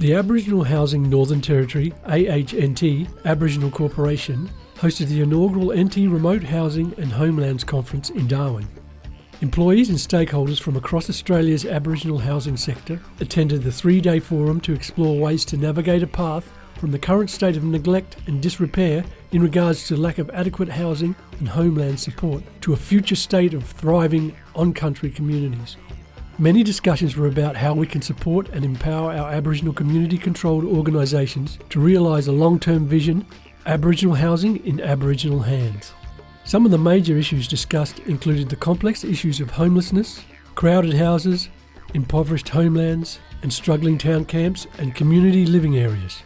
The Aboriginal Housing Northern Territory, AHNT, Aboriginal Corporation, hosted the inaugural NT Remote Housing and Homelands Conference in Darwin. Employees and stakeholders from across Australia's Aboriginal housing sector attended the 3-day forum to explore ways to navigate a path from the current state of neglect and disrepair in regards to lack of adequate housing and homeland support to a future state of thriving on-country communities. Many discussions were about how we can support and empower our Aboriginal community-controlled organisations to realise a long-term vision, Aboriginal housing in Aboriginal hands. Some of the major issues discussed included the complex issues of homelessness, crowded houses, impoverished homelands, and struggling town camps and community living areas.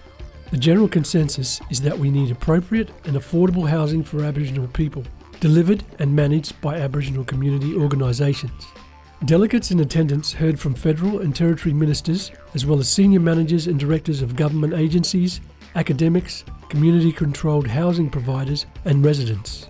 The general consensus is that we need appropriate and affordable housing for Aboriginal people, delivered and managed by Aboriginal community organisations. Delegates in attendance heard from federal and territory ministers, as well as senior managers and directors of government agencies, academics, community-controlled housing providers and residents.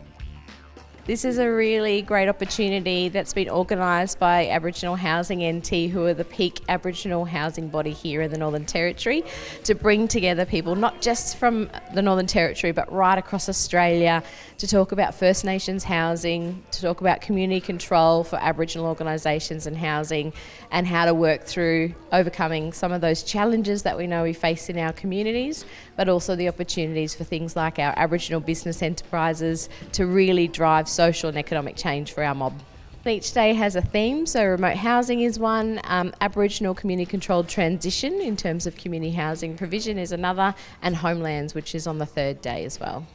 This is a really great opportunity that's been organised by Aboriginal Housing NT, who are the peak Aboriginal housing body here in the Northern Territory, to bring together people not just from the Northern Territory but right across Australia to talk about First Nations housing, to talk about community control for Aboriginal organisations and housing, and how to work through overcoming some of those challenges that we know we face in our communities, but also the opportunities for things like our Aboriginal business enterprises to really drive social and economic change for our mob. Each day has a theme, so remote housing is one, Aboriginal community controlled transition in terms of community housing provision is another, and Homelands, which is on the 3rd day as well.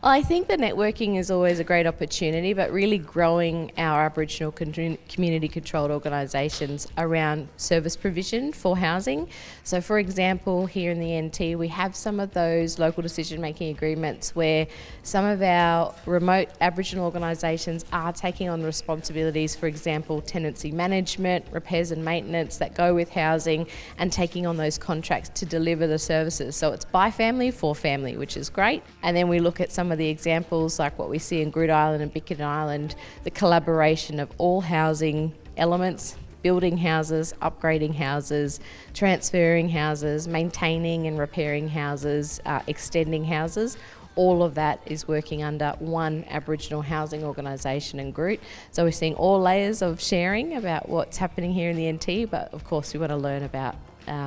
Well, I think the networking is always a great opportunity, but really growing our Aboriginal community-controlled organisations around service provision for housing. So, for example, here in the NT, we have some of those local decision-making agreements where some of our remote Aboriginal organisations are taking on responsibilities, for example, tenancy management, repairs and maintenance that go with housing, and taking on those contracts to deliver the services. So it's by family, for family, which is great. And then we look at some of the examples like what we see in Groote Island and Bicken Island, the collaboration of all housing elements, building houses, upgrading houses, transferring houses, maintaining and repairing houses, extending houses. All of that is working under one Aboriginal housing organisation and group. So we're seeing all layers of sharing about what's happening here in the NT, but of course we want to learn about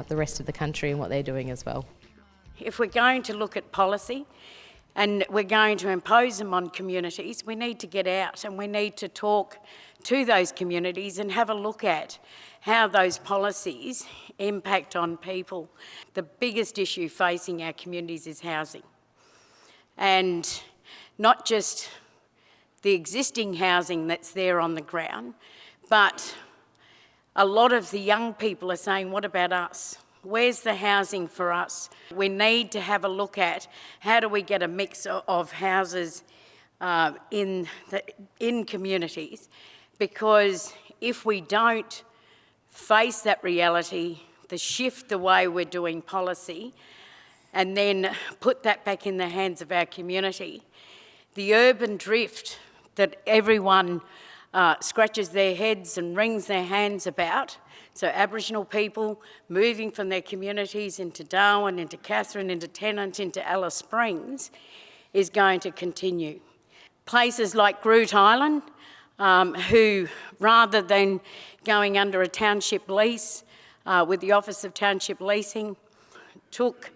the rest of the country and what they're doing as well. If we're going to look at policy, and we're going to impose them on communities, we need to get out and we need to talk to those communities and have a look at how those policies impact on people. The biggest issue facing our communities is housing. And not just the existing housing that's there on the ground, but a lot of the young people are saying, what about us? Where's the housing for us? We need to have a look at how do we get a mix of houses in communities, because if we don't face that reality, shift the way we're doing policy, and then put that back in the hands of our community, the urban drift that everyone scratches their heads and wrings their hands about, so Aboriginal people moving from their communities into Darwin, into Katherine, into Tennant, into Alice Springs, is going to continue. Places like Groote Island, who rather than going under a township lease with the Office of Township Leasing, took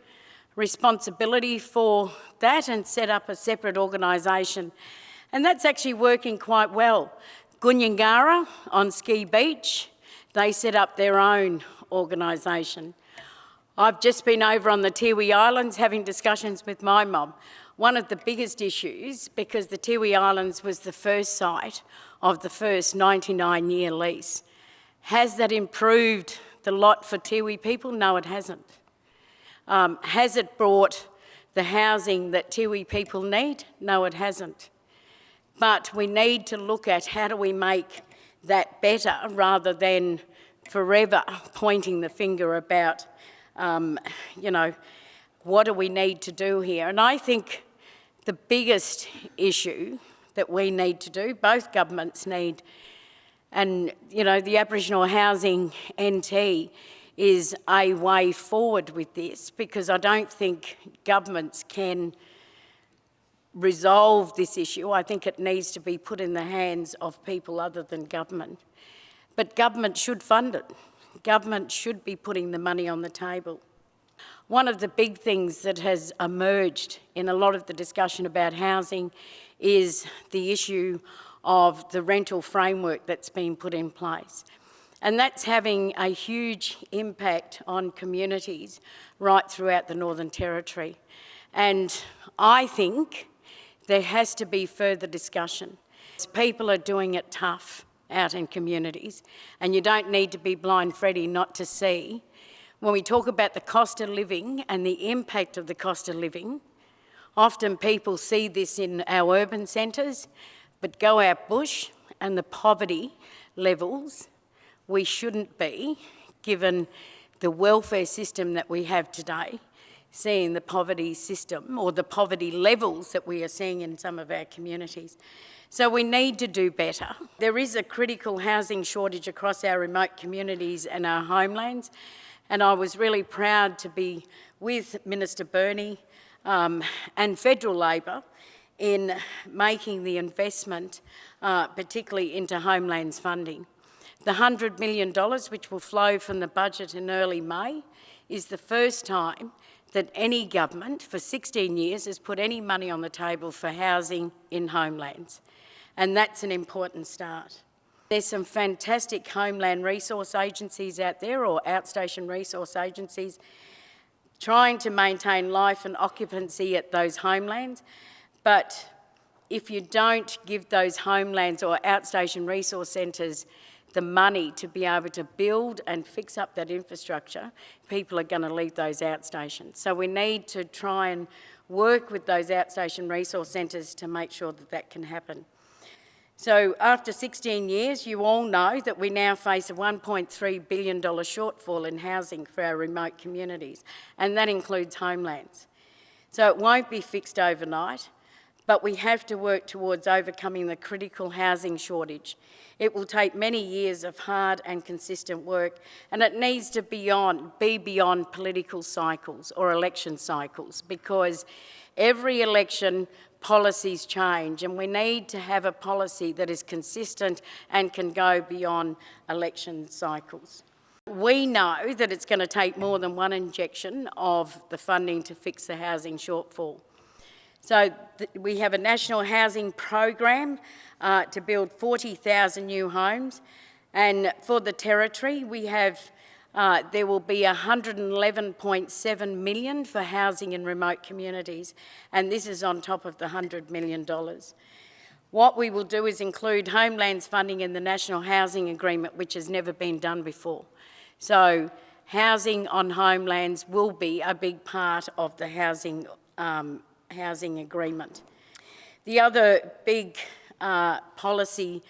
responsibility for that and set up a separate organisation. And that's actually working quite well. Gunyangara on Ski Beach, they set up their own organisation. I've just been over on the Tiwi Islands having discussions with my mob. One of the biggest issues, because the Tiwi Islands was the first site of the first 99-year lease. Has that improved the lot for Tiwi people? No, it hasn't. Has it brought the housing that Tiwi people need? No, it hasn't. But we need to look at how do we make that better rather than forever pointing the finger about, what do we need to do here? And I think the biggest issue that we need to do, both governments need, and the Aboriginal Housing NT is a way forward with this, because I don't think governments can resolve this issue. I think it needs to be put in the hands of people other than government. But government should fund it. Government should be putting the money on the table. One of the big things that has emerged in a lot of the discussion about housing is the issue of the rental framework that's been put in place. And that's having a huge impact on communities right throughout the Northern Territory. And I think there has to be further discussion. People are doing it tough out in communities, and you don't need to be blind Freddy not to see. When we talk about the cost of living and the impact of the cost of living, often people see this in our urban centres, but go out bush and the poverty levels, we shouldn't be, given the welfare system that we have today, seeing the poverty system or the poverty levels that we are seeing in some of our communities. So we need to do better. There is a critical housing shortage across our remote communities and our homelands, and I was really proud to be with Minister Burney and Federal Labor in making the investment, particularly into Homelands funding. The $100 million, which will flow from the budget in early May, is the first time that any government for 16 years has put any money on the table for housing in Homelands. And that's an important start. There's some fantastic homeland resource agencies out there, or outstation resource agencies, trying to maintain life and occupancy at those homelands. But if you don't give those homelands or outstation resource centres the money to be able to build and fix up that infrastructure, people are going to leave those outstations. So we need to try and work with those outstation resource centres to make sure that that can happen. So after 16 years, you all know that we now face a $1.3 billion shortfall in housing for our remote communities, and that includes Homelands. So it won't be fixed overnight, but we have to work towards overcoming the critical housing shortage. It will take many years of hard and consistent work, and it needs to be beyond political cycles or election cycles, because every election policies change, and we need to have a policy that is consistent and can go beyond election cycles. We know that it's going to take more than one injection of the funding to fix the housing shortfall. So we have a national housing program to build 40,000 new homes, and for the Territory we have there will be $111.7 million for housing in remote communities, and this is on top of the $100 million. What we will do is include Homelands funding in the National Housing Agreement, which has never been done before. So housing on Homelands will be a big part of the housing agreement. The other big policy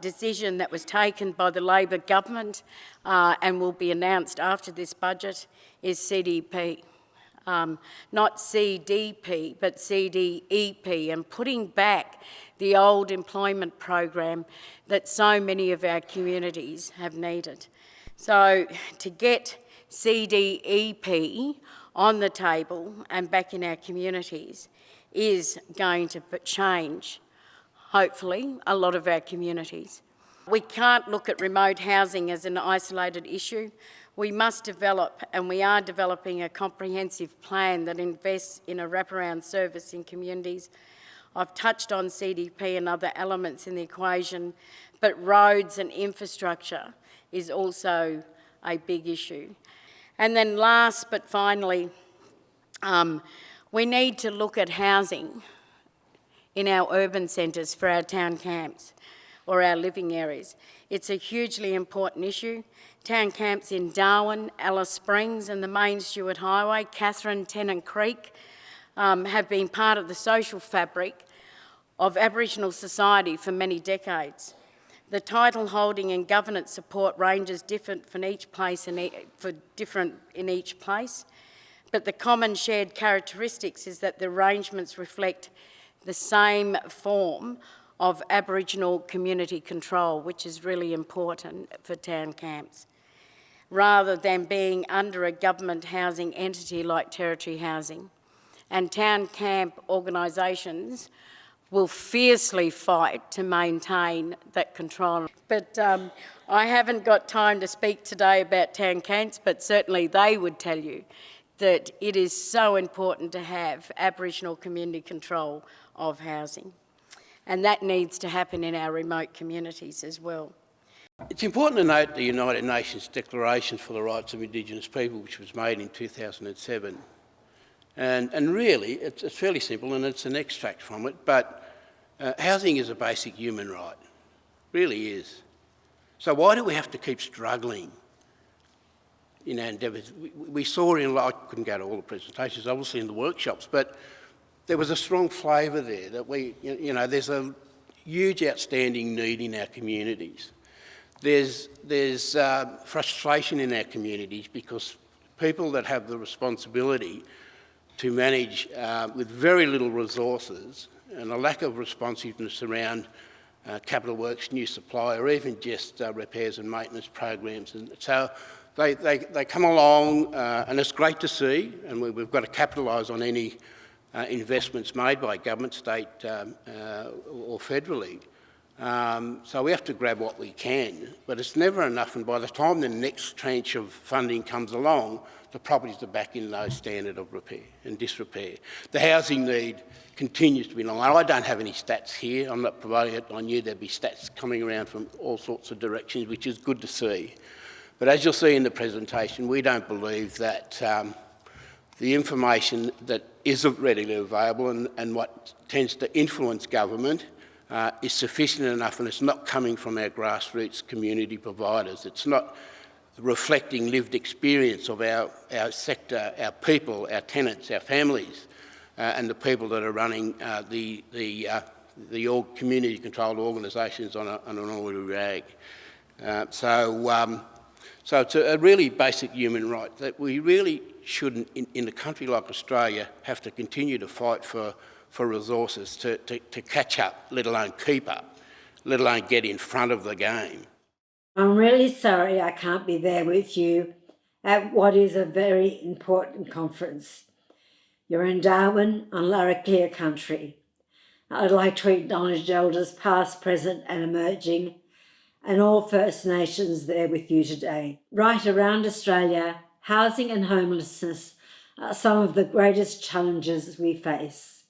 decision that was taken by the Labor government and will be announced after this budget is CDP. Not CDP, but CDEP, and putting back the old employment program that so many of our communities have needed. So to get CDEP on the table and back in our communities is going to change, hopefully, a lot of our communities. We can't look at remote housing as an isolated issue. We must develop, and we are developing, a comprehensive plan that invests in a wraparound service in communities. I've touched on CDP and other elements in the equation, but roads and infrastructure is also a big issue. And then last but finally, we need to look at housing in our urban centres for our town camps or our living areas. It's a hugely important issue. Town camps in Darwin, Alice Springs and the main Stewart Highway, Katherine, Tennant Creek, have been part of the social fabric of Aboriginal society for many decades. The title holding and governance support ranges different from each place in each place, but the common shared characteristics is that the arrangements reflect the same form of Aboriginal community control, which is really important for town camps. rather than being under a government housing entity like Territory Housing. And town camp organisations will fiercely fight to maintain that control. But I haven't got time to speak today about town camps, but certainly they would tell you that it is so important to have Aboriginal community control of housing. And that needs to happen in our remote communities as well. It's important to note the United Nations Declaration for the Rights of Indigenous People, which was made in 2007. And really, it's fairly simple, and it's an extract from it, but housing is a basic human right. Really is. So why do we have to keep struggling in our endeavours? We saw I couldn't go to all the presentations, obviously in the workshops, but there was a strong flavour there that there's a huge outstanding need in our communities. There's frustration in our communities because people that have the responsibility to manage with very little resources and a lack of responsiveness around capital works, new supply, or even just repairs and maintenance programs. And so they come along, and it's great to see, and we've got to capitalise on any investments made by government, state or federally. So we have to grab what we can, but it's never enough, and by the time the next tranche of funding comes along, the properties are back in low standard of repair and disrepair. The housing need continues to be long. I don't have any stats here, I'm not providing it. I knew there'd be stats coming around from all sorts of directions, which is good to see. But as you'll see in the presentation, we don't believe that the information that is readily available and what tends to influence government is sufficient enough, and it's not coming from our grassroots community providers. It's not reflecting lived experience of our sector, our people, our tenants, our families, and the people that are running the community-controlled organisations on an ordinary rag. So it's a really basic human right that we really shouldn't, in a country like Australia, have to continue to fight for resources to catch up, let alone keep up, let alone get in front of the game. I'm really sorry I can't be there with you at what is a very important conference. You're in Darwin on Larrakia country. I'd like to acknowledge elders past, present and emerging, and all First Nations there with you today. Right around Australia, housing and homelessness are some of the greatest challenges we face,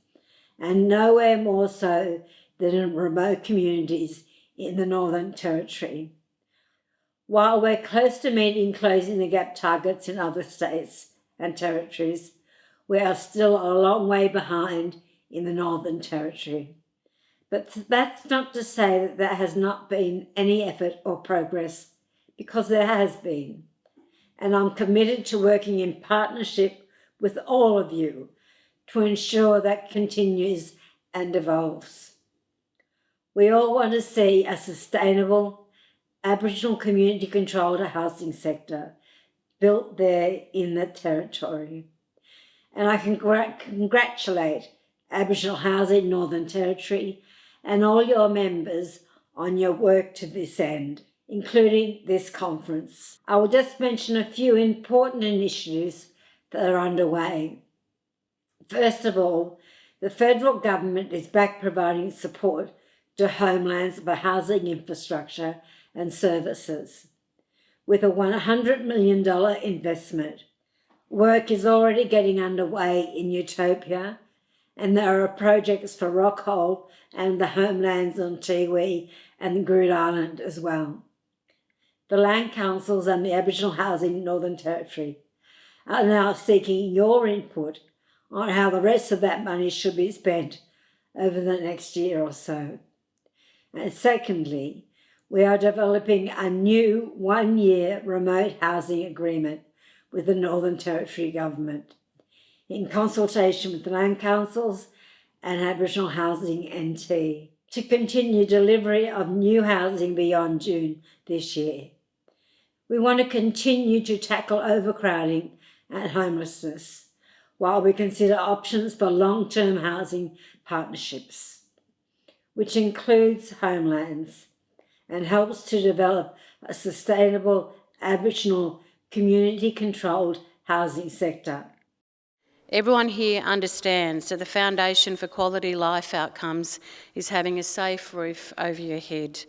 and nowhere more so than in remote communities in the Northern Territory. While we're close to meeting closing the gap targets in other states and territories, we are still a long way behind in the Northern Territory. But that's not to say that there has not been any effort or progress, because there has been. And I'm committed to working in partnership with all of you to ensure that continues and evolves. We all want to see a sustainable Aboriginal community-controlled housing sector built there in the Territory. And I congratulate Aboriginal Housing Northern Territory and all your members on your work to this end, including this conference. I will just mention a few important initiatives that are underway. First of all, the federal government is back providing support to Homelands for housing infrastructure and services, with a $100 million investment. Work is already getting underway in Utopia, and there are projects for Rockhole and the Homelands on Tiwi and Groote Island as well. The Land Councils and the Aboriginal Housing Northern Territory are now seeking your input on how the rest of that money should be spent over the next year or so. And secondly, we are developing a new one-year remote housing agreement with the Northern Territory Government in consultation with the Land Councils and Aboriginal Housing NT to continue delivery of new housing beyond June this year. We want to continue to tackle overcrowding and homelessness while we consider options for long-term housing partnerships, which includes Homelands, and helps to develop a sustainable Aboriginal community-controlled housing sector. Everyone here understands that the foundation for quality life outcomes is having a safe roof over your head.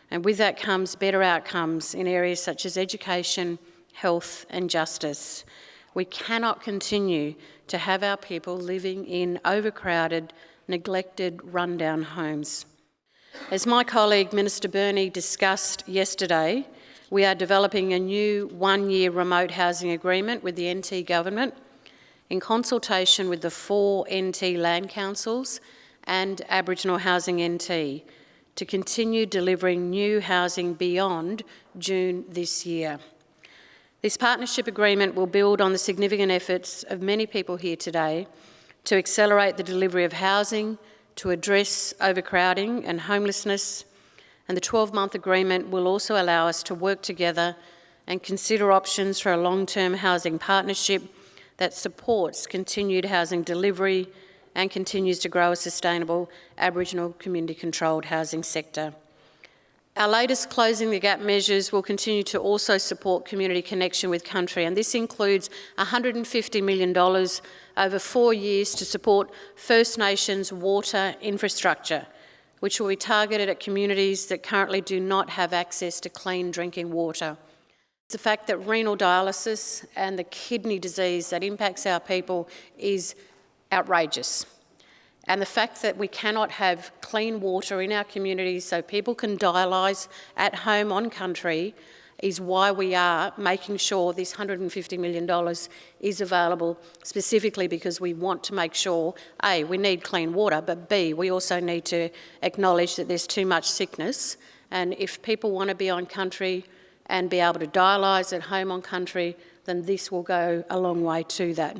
And with that comes better outcomes in areas such as education, health and justice. We cannot continue to have our people living in overcrowded, neglected, rundown homes. As my colleague Minister Burney discussed yesterday, we are developing a new one-year remote housing agreement with the NT Government in consultation with the 4 NT land councils and Aboriginal Housing NT to continue delivering new housing beyond June this year. This partnership agreement will build on the significant efforts of many people here today to accelerate the delivery of housing, to address overcrowding and homelessness, and the 12-month agreement will also allow us to work together and consider options for a long-term housing partnership that supports continued housing delivery and continues to grow a sustainable Aboriginal community-controlled housing sector. Our latest Closing the Gap measures will continue to also support community connection with country, and this includes $150 million over 4 years to support First Nations water infrastructure, which will be targeted at communities that currently do not have access to clean drinking water. The fact that renal dialysis and the kidney disease that impacts our people is outrageous. And the fact that we cannot have clean water in our communities so people can dialyse at home on country is why we are making sure this $150 million is available, specifically because we want to make sure, A, we need clean water, but B, we also need to acknowledge that there's too much sickness. And if people want to be on country and be able to dialyse at home on country, then this will go a long way to that.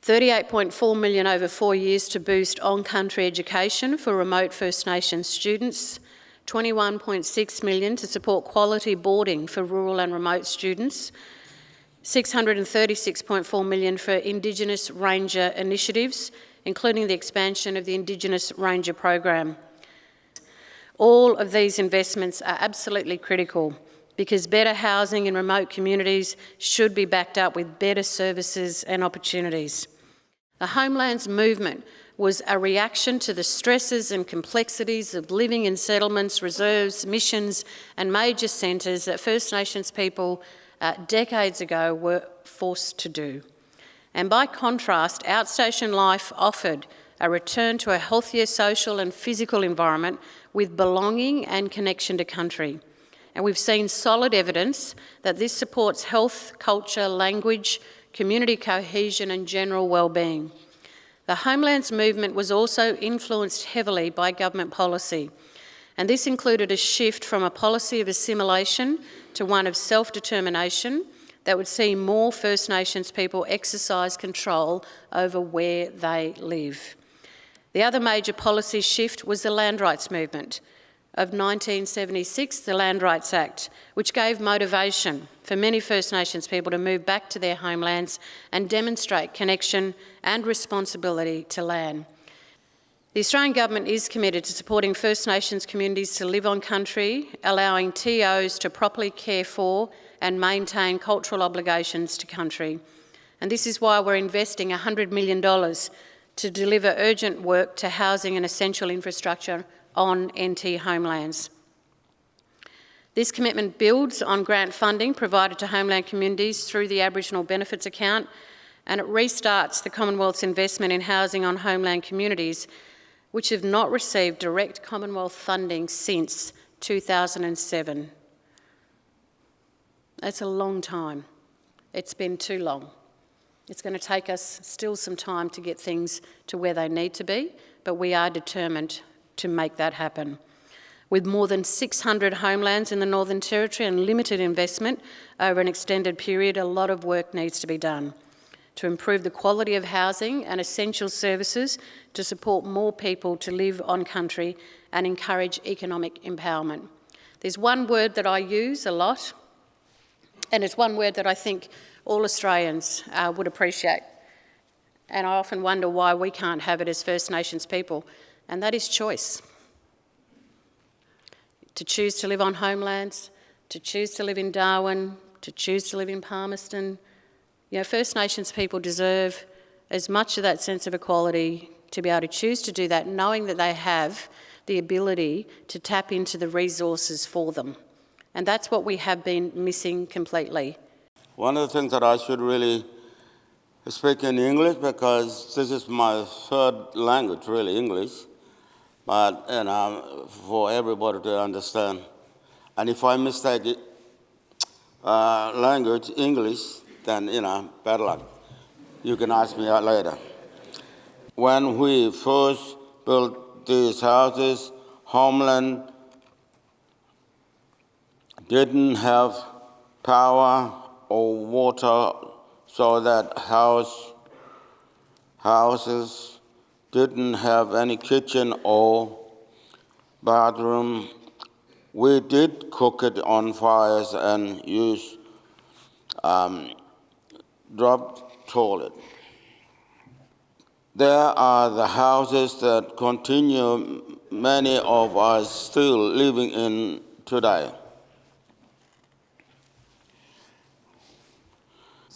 $38.4 million over 4 years to boost on-country education for remote First Nations students, $21.6 million to support quality boarding for rural and remote students, $636.4 million for Indigenous Ranger initiatives, including the expansion of the Indigenous Ranger program. All of these investments are absolutely critical because better housing in remote communities should be backed up with better services and opportunities. The Homelands movement was a reaction to the stresses and complexities of living in settlements, reserves, missions and major centres that First Nations people decades ago were forced to do. And by contrast, outstation life offered a return to a healthier social and physical environment with belonging and connection to country. And we've seen solid evidence that this supports health, culture, language, community cohesion and general well-being. The Homelands movement was also influenced heavily by government policy, and this included a shift from a policy of assimilation to one of self-determination that would see more First Nations people exercise control over where they live. The other major policy shift was the land rights movement of 1976, the Land Rights Act, which gave motivation for many First Nations people to move back to their homelands and demonstrate connection and responsibility to land. The Australian Government is committed to supporting First Nations communities to live on country, allowing TOs to properly care for and maintain cultural obligations to country. And this is why we're investing $100 million to deliver urgent work to housing and essential infrastructure on NT homelands. This commitment builds on grant funding provided to homeland communities through the Aboriginal Benefits Account, and it restarts the Commonwealth's investment in housing on homeland communities which have not received direct Commonwealth funding since 2007. That's a long time. It's been too long. It's going to take us still some time to get things to where they need to be, but we are determined to make that happen. With more than 600 homelands in the Northern Territory and limited investment over an extended period, a lot of work needs to be done to improve the quality of housing and essential services to support more people to live on country and encourage economic empowerment. There's one word that I use a lot, and it's one word that I think all Australians would appreciate. And I often wonder why we can't have it as First Nations people, and that is choice. To choose to live on homelands, to choose to live in Darwin, to choose to live in Palmerston. You know, First Nations people deserve as much of that sense of equality to be able to choose to do that, knowing that they have the ability to tap into the resources for them. And that's what we have been missing completely. One of the things that I should really speak in English, because this is my third language, really, English, but for everybody to understand. And if I mistake it, language, English, then, bad luck. You can ask me later. When we first built these houses, Homeland didn't have power or water, so that houses didn't have any kitchen or bathroom. We did cook it on fires and use drop toilet. There are the houses that continue, many of us still living in today.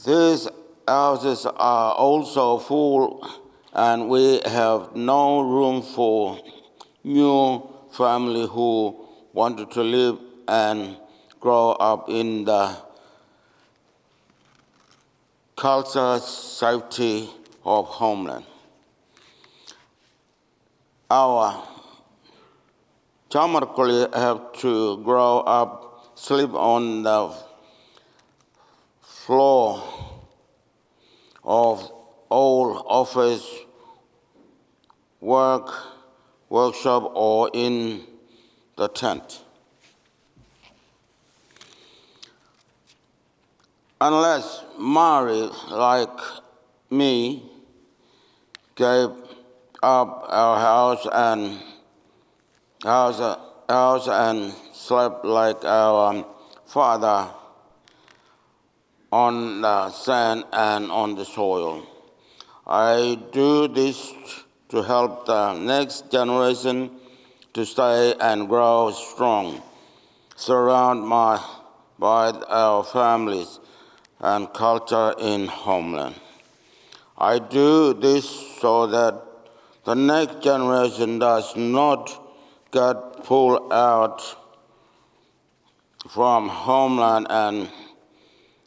These houses are also full, and we have no room for new family who wanted to live and grow up in the culture, safety of Homeland. Our Chamarkuli have to grow up, sleep on the floor of old office, workshop, or in the tent. Unless Mari, like me, gave up our house and slept like our father on the sand and on the soil. I do this to help the next generation to stay and grow strong, surrounded by our families and culture in Homeland. I do this so that the next generation does not get pulled out from Homeland and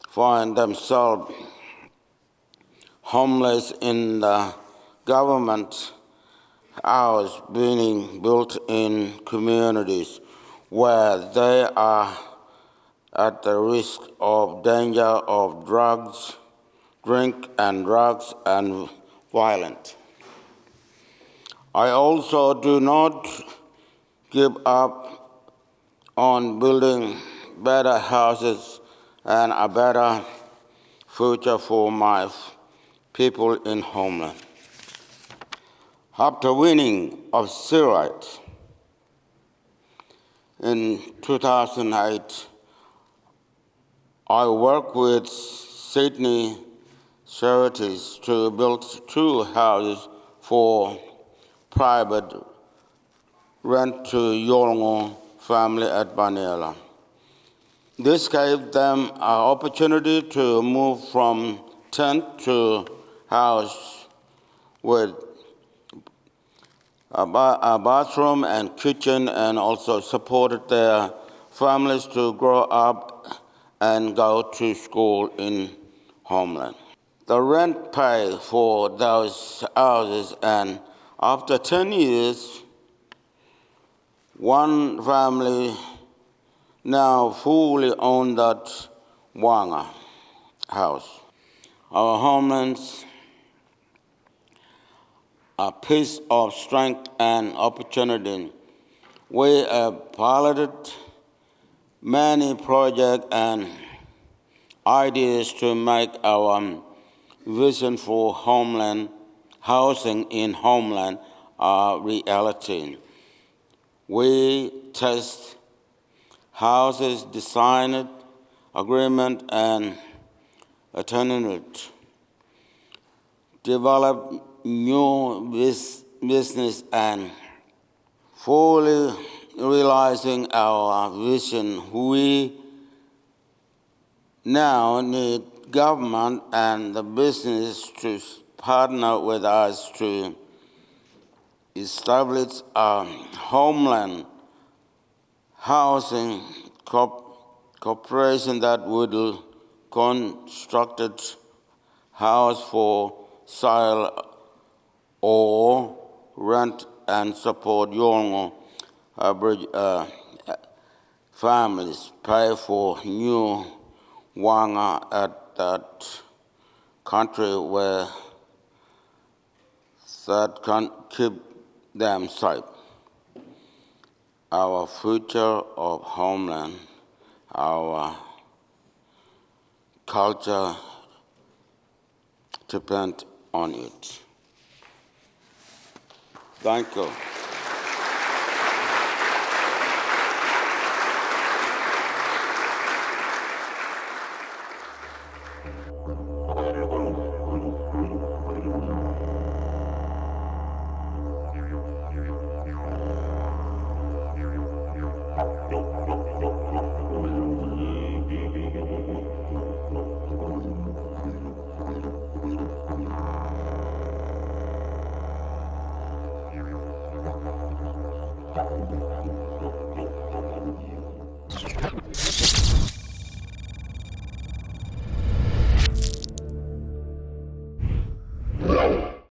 find themselves homeless in the government house being built in communities where they are at the risk of danger of drugs, drink and drugs, and violence. I also do not give up on building better houses and a better future for my people in Homeland. After winning of Syriate in 2008, I worked with Sydney Charities to build 2 houses for private rent to Yolngu family at Baniela. This gave them an opportunity to move from tent to house with a bathroom and kitchen, and also supported their families to grow up and go to school in Homeland. The rent pay for those houses, and after 10 years, one family now fully own that Wanga house. Our Homelands, a piece of strength and opportunity. We have piloted many projects and ideas to make our vision for Homeland, housing in Homeland, a reality. We test houses, designed, agreement, and attendant, develop new business, and fully realizing our vision, we now need government and the business to partner with us to establish a homeland housing corporation that would construct a house for sale or rent and support young families, pay for new wanga at that country where that can keep them safe. Our future of homeland, our culture depend on it. Thank you.